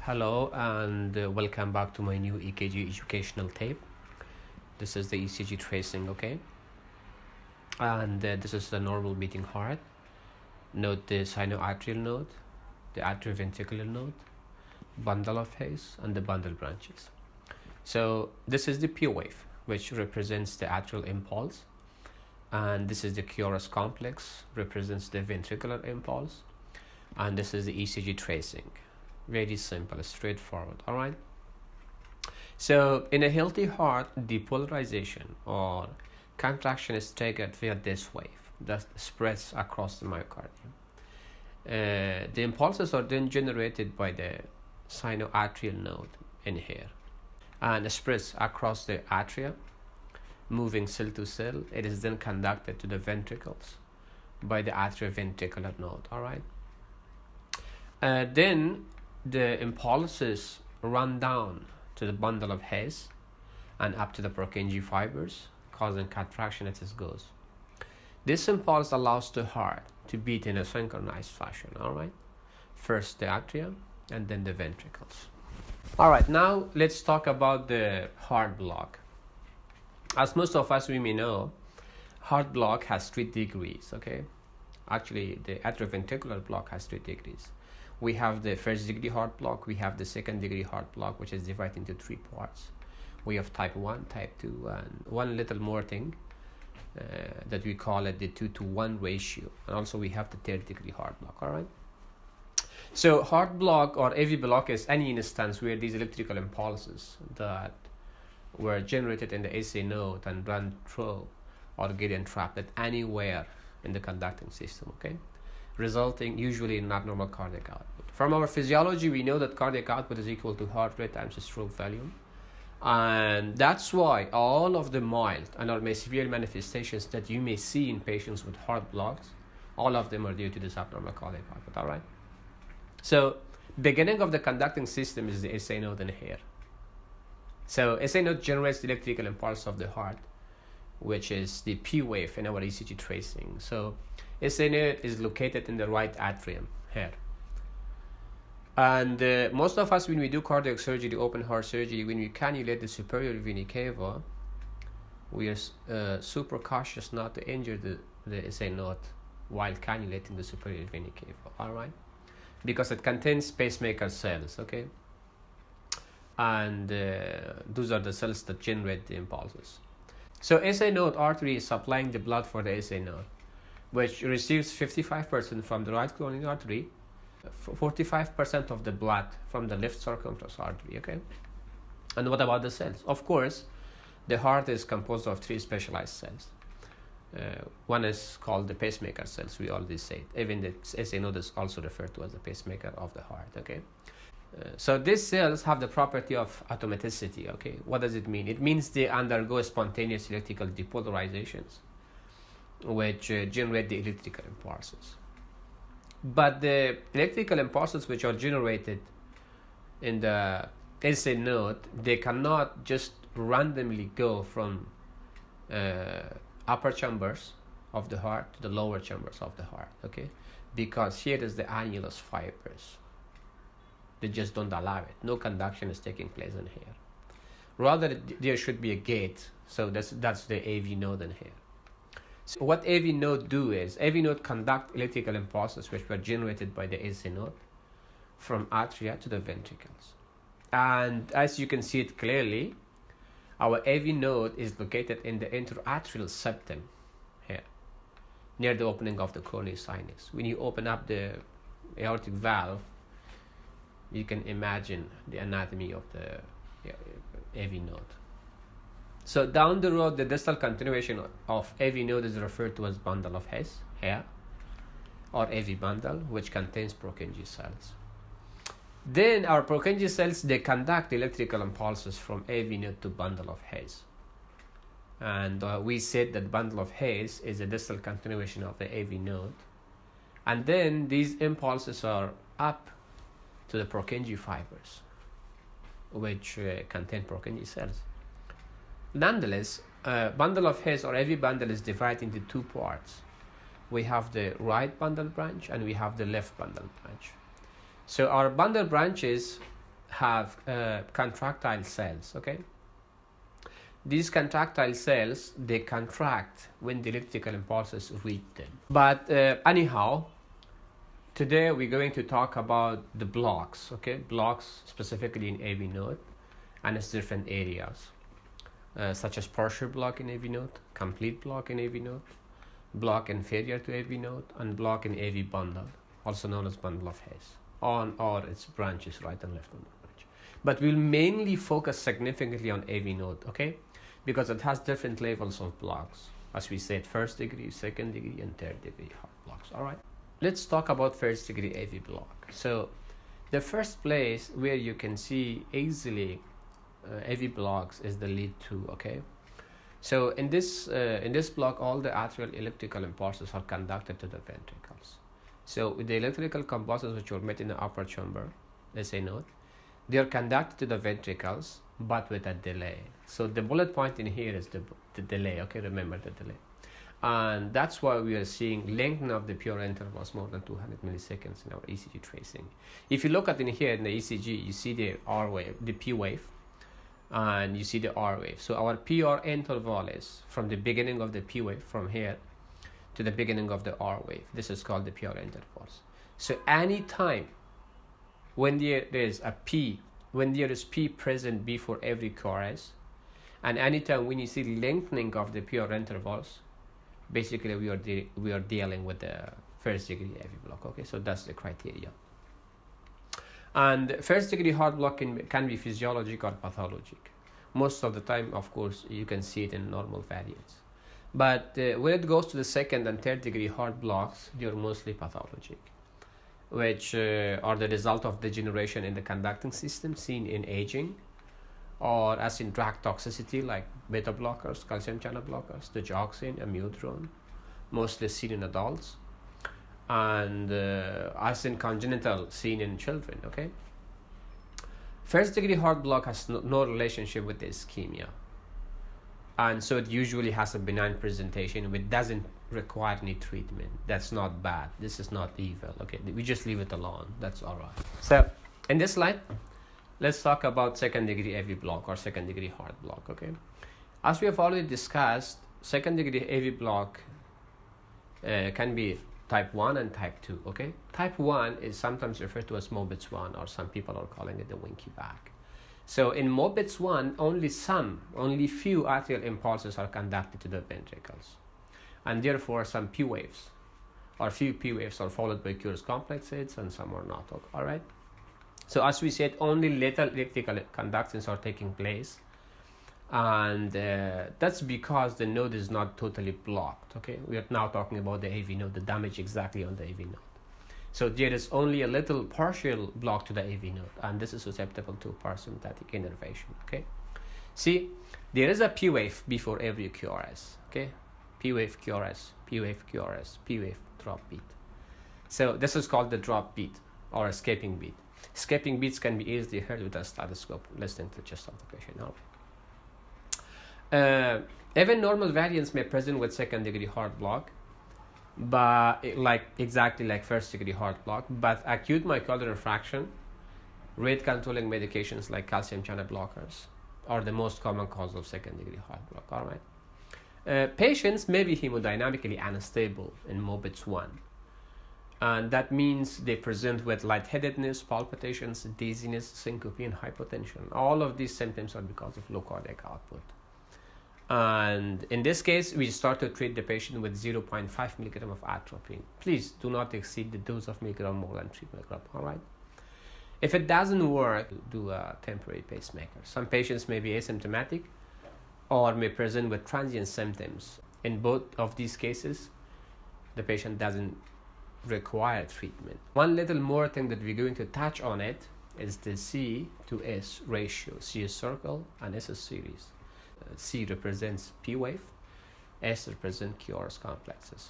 Hello and welcome back to my new EKG educational tape. This is the ECG tracing, okay? And this is the normal beating heart. Note the sinoatrial node, the atrioventricular node, bundle of Hayes, and the bundle branches. So this is the P wave, which represents the atrial impulse. And this is the QRS complex, represents the ventricular impulse. And this is the ECG tracing. Very simple, straightforward, all right? So in a healthy heart, depolarization or contraction is triggered via this wave that spreads across the myocardium. The impulses are then generated by the sinoatrial node in here and spreads across the atria, moving cell to cell. It is then conducted to the ventricles by the atrioventricular node, all right? Then the impulses run down to the bundle of Hayes and up to the Purkinje fibers, causing contraction as it goes. This impulse allows the heart to beat in a synchronized fashion, all right? First the atria and then the ventricles. All right, now let's talk about the heart block. As most of us we may know, heart block has 3 degrees, okay? Actually, the atrioventricular block has 3 degrees. We have the first degree heart block, we have the second degree heart block, which is divided into 3 parts. We have type 1, type 2, and one little more thing that we call it the 2-to-1 ratio. And also we have the third degree heart block, all right? So heart block or AV block is any instance where these electrical impulses that were generated in the SA node and run through or get entrapped anywhere in the conducting system, okay? Resulting usually in abnormal cardiac output. From our physiology, we know that cardiac output is equal to heart rate times stroke volume. And that's why all of the mild and or severe manifestations that you may see in patients with heart blocks, all of them are due to this abnormal cardiac output, all right? So beginning of the conducting system is the SA node in here. So SA node generates the electrical impulse of the heart, which is the P wave in our ECG tracing. So SA node is located in the right atrium here. And most of us, when we do cardiac surgery, open heart surgery, when we cannulate the superior vena cava, we are super cautious not to injure the SA node while cannulating the superior vena cava, all right? Because it contains pacemaker cells, okay? And those are the cells that generate the impulses. So SA node artery is supplying the blood for the SA node, which receives 55% from the right coronary artery, 45% of the blood from the left circumflex artery, okay? And what about the cells? Of course, the heart is composed of 3 specialized cells. One is called the pacemaker cells, we already said. Even the SA node is also referred to as the pacemaker of the heart, okay? So these cells have the property of automaticity, okay? What does it mean? It means they undergo spontaneous electrical depolarizations, which generate the electrical impulses. But the electrical impulses which are generated in the SA node, they cannot just randomly go from upper chambers of the heart to the lower chambers of the heart, okay? Because here is the annulus fibers. They just don't allow it. No conduction is taking place in here. Rather, there should be a gate. So that's the AV node in here. So what AV node do is, AV node conduct electrical impulses which were generated by the SA node from atria to the ventricles. And as you can see it clearly, our AV node is located in the interatrial septum here, near the opening of the coronary sinus. When you open up the aortic valve, you can imagine the anatomy of the AV node. So down the road, the distal continuation of AV node is referred to as bundle of Hayes here, or AV bundle, which contains Purkinje cells. Then our Purkinje cells, they conduct electrical impulses from AV node to bundle of Hayes. And we said that bundle of Hayes is a distal continuation of the AV node. And then these impulses are up to the Purkinje fibers, which contain Purkinje cells. Nonetheless, bundle of Hayes or AV bundle is divided into 2 parts. We have the right bundle branch and we have the left bundle branch. So our bundle branches have contractile cells, okay? These contractile cells, they contract when the electrical impulses reach them. But anyhow, today we're going to talk about the blocks, okay? Blocks specifically in AV node and its different areas, such as partial block in AV node, complete block in AV node, block inferior to AV node, and block in AV bundle, also known as bundle of Hess, on or its branches, right and left on the branch. But we'll mainly focus significantly on AV node, okay? Because it has different levels of blocks, as we said, first degree, second degree, and third degree heart blocks. All right, let's talk about first degree AV block. So the first place where you can see easily AV blocks is the lead 2, okay? So in this block, all the atrial electrical impulses are conducted to the ventricles. So with the electrical impulses which are met in the upper chamber, SA node, they are conducted to the ventricles, but with a delay. So the bullet point in here is the delay, okay? Remember the delay. And that's why we are seeing lengthening of the pure intervals more than 200 milliseconds in our ECG tracing. If you look at in here in the ECG, you see the R wave, the P wave, and you see the R wave. So our PR interval is from the beginning of the P wave, from here, to the beginning of the R wave. This is called the PR intervals. So any time when there is a P, when there is P present before every QRS, and anytime when you see lengthening of the PR intervals, basically we are dealing with the first degree AV block, okay? So that's the criteria. And first degree heart block can be physiologic or pathologic. Most of the time, of course, you can see it in normal variants. But when it goes to the second and third degree heart blocks, they are mostly pathologic, which are the result of degeneration in the conducting system seen in aging, or as in drug toxicity like beta blockers, calcium channel blockers, digoxin, amiodarone, mostly seen in adults, and as in congenital, seen in children, okay? First degree heart block has no relationship with the ischemia, and so it usually has a benign presentation which doesn't require any treatment. That's not bad. This is not evil, okay? We just leave it alone. That's all right. So in this slide, let's talk about second degree AV block or second degree heart block, okay? As we have already discussed, second degree AV block can be type 1 and type 2, okay? Type 1 is sometimes referred to as Mobitz 1, or some people are calling it the winky back. So in Mobitz 1, only few atrial impulses are conducted to the ventricles, and therefore some P waves or few P waves are followed by Cure's complex hits and some are not, all right? So as we said, only little electrical conductions are taking place, and that's because the node is not totally blocked, okay? We are now talking about the AV node, the damage exactly on the AV node. So there is only a little partial block to the AV node, and this is susceptible to parasympathetic innervation, okay? See, there is a P wave before every QRS, okay? P wave QRS, P wave QRS, P wave drop beat. So this is called the drop beat or escaping beat. Escaping beats can be easily heard with a stethoscope listening to the chest of the patient. Even normal variants may present with second degree heart block, but exactly like first degree heart block, but acute myocardial infarction, rate controlling medications like calcium channel blockers are the most common cause of second degree heart block, all right? Patients may be hemodynamically unstable in Mobitz 1, and that means they present with lightheadedness, palpitations, dizziness, syncope, and hypotension. All of these symptoms are because of low cardiac output. And in this case, we start to treat the patient with 0.5 milligram of atropine. Please do not exceed the dose of milligram more than 3 milligram, all right? If it doesn't work, do a temporary pacemaker. Some patients may be asymptomatic or may present with transient symptoms. In both of these cases, the patient doesn't require treatment. One little more thing that we're going to touch on it is the C to S ratio. C is circle and S is series. C represents P wave, S represents QRS complexes.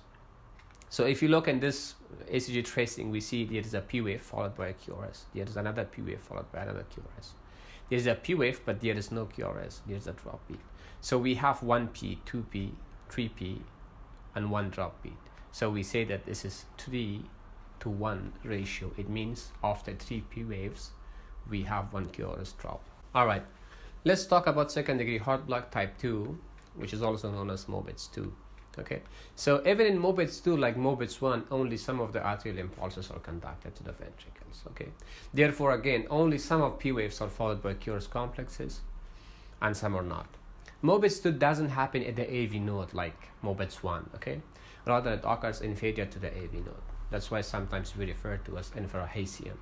So if you look in this ECG tracing, we see there is a P wave followed by a QRS. There is another P wave followed by another QRS. There is a P wave, but there is no QRS. There is a drop beat. So we have 1P, 2P, 3P, and 1 drop beat. So we say that this is 3 to 1 ratio. It means after 3 P waves, we have one QRS drop. All right, let's talk about second degree heart block type 2, which is also known as Mobitz 2. Okay, so even in Mobitz 2, like Mobitz 1, only some of the atrial impulses are conducted to the ventricles. Okay, therefore, again, only some of P waves are followed by QRS complexes, and some are not. Mobitz 2 doesn't happen at the AV node like Mobitz 1. Okay, rather it occurs inferior to the AV node. That's why sometimes we refer to as infrahasian.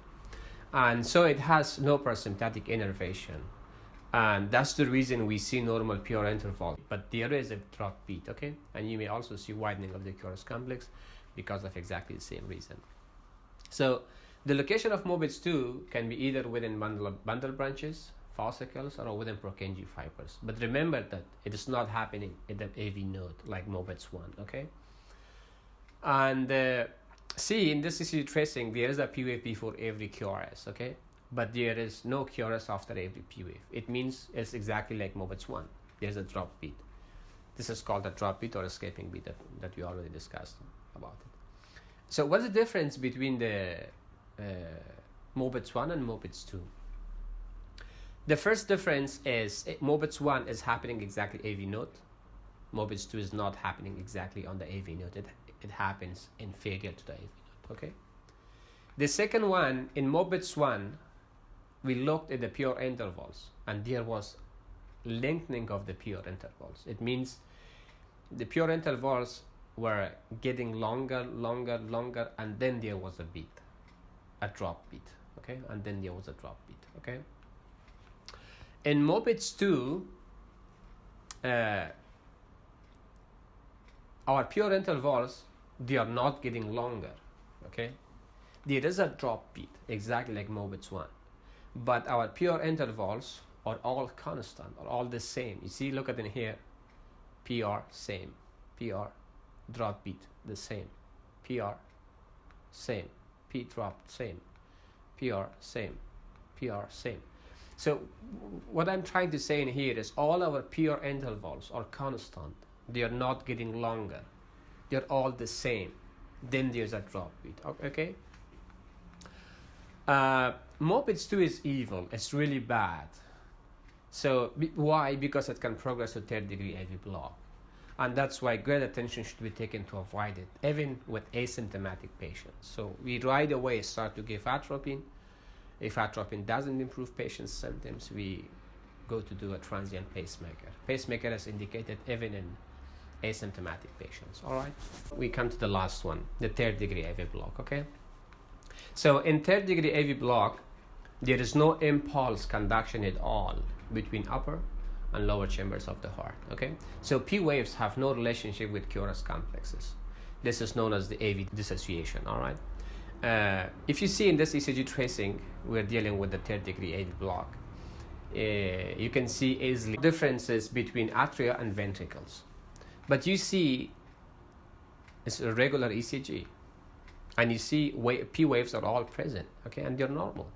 And so it has no parasympathetic innervation. And that's the reason we see normal PR interval, but there is a drop beat, okay? And you may also see widening of the QRS complex because of exactly the same reason. So the location of Mobitz 2 can be either within bundle branches, fascicles, or within Purkinje fibers. But remember that it is not happening at the AV node like Mobitz 1, okay? And see, in this ECG tracing, there is a P wave before every QRS, okay? But there is no QRS after every P wave. It means it's exactly like Mobitz 1. There's a drop beat. This is called a drop beat or escaping beat that we already discussed about it. So what's the difference between the Mobitz 1 and Mobitz 2? The first difference is Mobitz 1 is happening exactly AV node. Mobitz 2 is not happening exactly on the AV node. It happens inferior to the AV node, okay? The second one, in Mobitz 1, we looked at the pure intervals, and there was lengthening of the pure intervals. It means the pure intervals were getting longer, and then there was a beat, a drop beat, okay? And then there was a drop beat, okay? In Mobitz 2, our pure intervals, they are not getting longer, okay? There is a drop beat, exactly like Mobitz 1. But our pure intervals are all constant, are all the same. You see, look at in here, PR, same. PR, drop beat, the same. PR, same. P drop, same. PR, same. PR, same. So what I'm trying to say in here is all our pure intervals are constant. They are not getting longer. They're all the same. Then there's a drop beat, okay? Mobitz 2 is evil. It's really bad. So why? Because it can progress to third degree AV block, and that's why great attention should be taken to avoid it, even with asymptomatic patients. So we right away start to give atropine. If atropine doesn't improve patients' symptoms, we go to do a transient pacemaker. Pacemaker is indicated even in asymptomatic patients. All right. We come to the last one, the third degree AV block. Okay. So in third degree AV block, there is no impulse conduction at all between upper and lower chambers of the heart, okay? So P waves have no relationship with QRS complexes. This is known as the AV dissociation, all right? If you see in this ECG tracing, we're dealing with the third degree AV block. You can see easily differences between atria and ventricles. But you see it's a regular ECG. And you see P waves are all present, okay, and they're normal.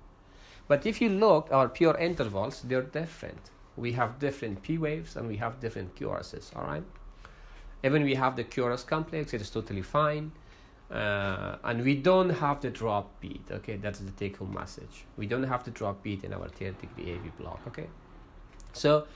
But if you look, our pure intervals, they're different. We have different P waves and we have different QRSs, all right? Even we have the QRS complex, it is totally fine. And we don't have the drop beat, okay? That's the take-home message. We don't have the drop beat in our third degree AV block, okay? So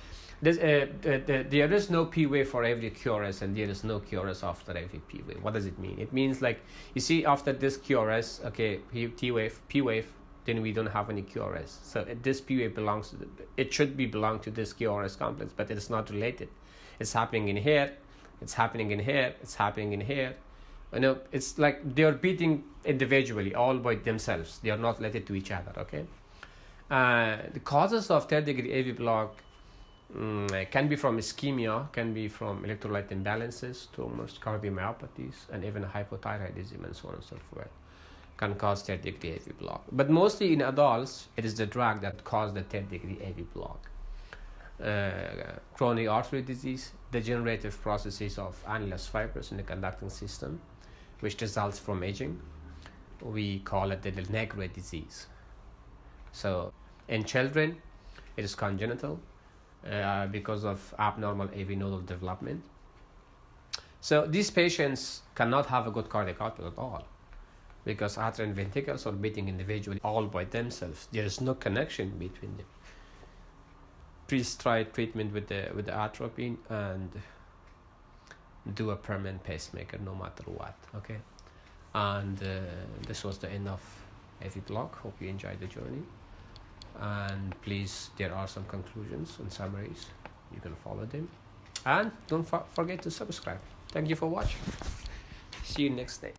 this, there is no P wave for every QRS and there is no QRS after every P wave. What does it mean? It means like, you see after this QRS, okay, P wave, then we don't have any QRS. So this P wave belongs to, it should belong to this QRS complex, but it is not related. It's happening in here, it's happening in here, it's happening in here. You know, it's like they're beating individually, all by themselves. They are not related to each other, okay? The causes of third degree AV block can be from ischemia, can be from electrolyte imbalances, tumors, cardiomyopathies, and even hypothyroidism and so on and so forth can cause third degree AV block. But mostly in adults, it is the drug that causes the third degree AV block. Coronary artery disease, degenerative processes of annulus fibers in the conducting system, which results from aging. We call it the Negre disease. So in children, it is congenital because of abnormal AV nodal development. So these patients cannot have a good cardiac output at all. because atrial ventricles are beating individually all by themselves. There is no connection between them. Please try treatment with the atropine and do a permanent pacemaker no matter what. Okay, and this was the end of AV Block. Hope you enjoyed the journey, and please, there are some conclusions and summaries. You can follow them, and don't forget to subscribe. Thank you for watching. See you next day.